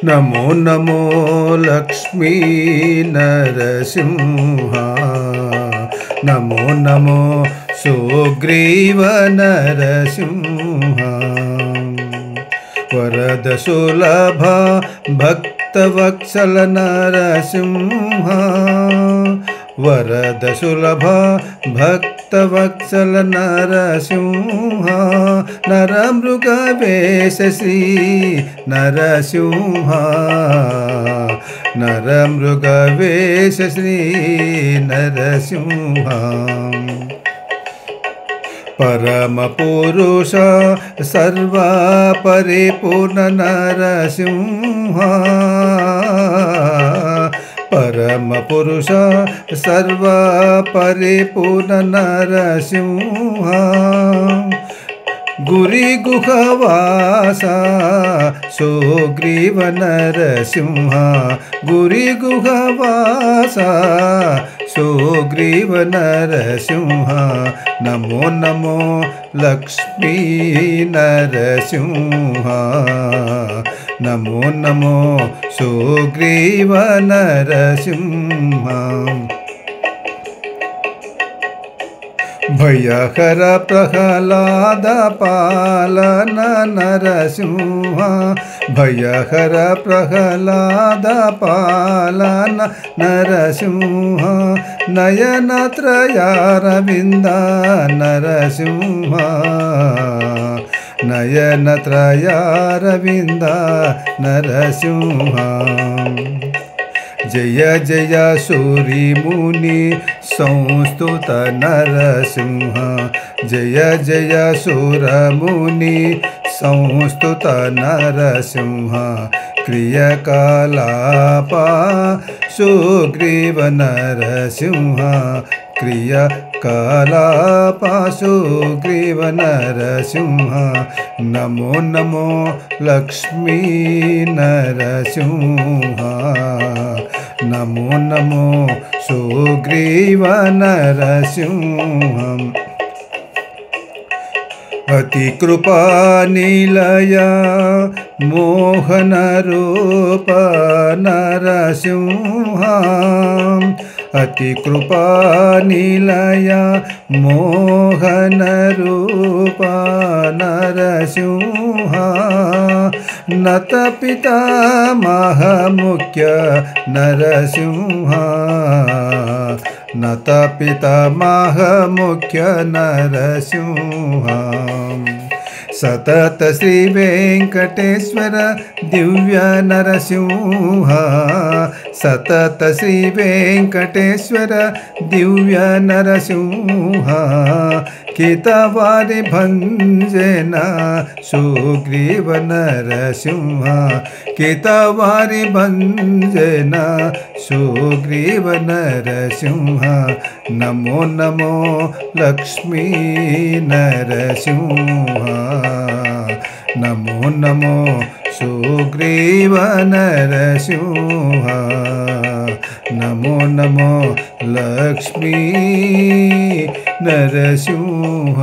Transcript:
नमो नमो लक्ष्मी नरसिंह नमो नमो सुग्रीव नरसिंह वरद सुलभ भक्तवत्सल नरसिंह वरद सुलभ भक्तवत्सल नरसिंह नरमृगवेश श्री नरसिंह नरमृगवेश श्री नरसिंह परम पुरुष सर्व परिपूर्ण नरसिंह परम पुरुष सर्व परिपूर्ण नरसिंह गुरी गुहवासा सुग्रीव नरसिंह गुरी गुहवासा सुग्रीव नरसिंह नमो नमो लक्ष्मी नरसिंह नमो नमो सुग्रीव नरसिंह भयहर प्रह्लाद पालन नरसिंह भयहर प्रह्लाद पालन नरसिंह नयनत्रयारविन्द नरसिंह नयनत्रयारविन्द नरसिंह जय जय सूरिमुनि संस्तुत नरसिंह जय जय सूरमुनि संस्तुत नरसिंह क्रियकलाप सुग्रीव नरसिंह क्रियकलाप सुग्रीव नरसिंह नमो नमो लक्ष्मी नरसिंह नमो नमो सुग्रीव नरसिंह अति कृपा निलय मोहन रूप नरसिंह अति कृपा निलय मोहन रूप नरसिंह नत पितामह मुख्य नरसिंह नत पितामह मुख्य नरसिंह सतत श्री वेंकटेश्वर दिव्य नरसिंह सतत श्री वेंकटेश्वर दिव्य नरसिंह कितवारि भंजन सुग्रीव नरसिंह कितवारि भंजन सुग्रीव नरसिंह नमो नमो लक्ष्मी नरसिंह नमो नमो सुग्रीव नरसिंह नमो नमो लक्ष्मी नरसिंह।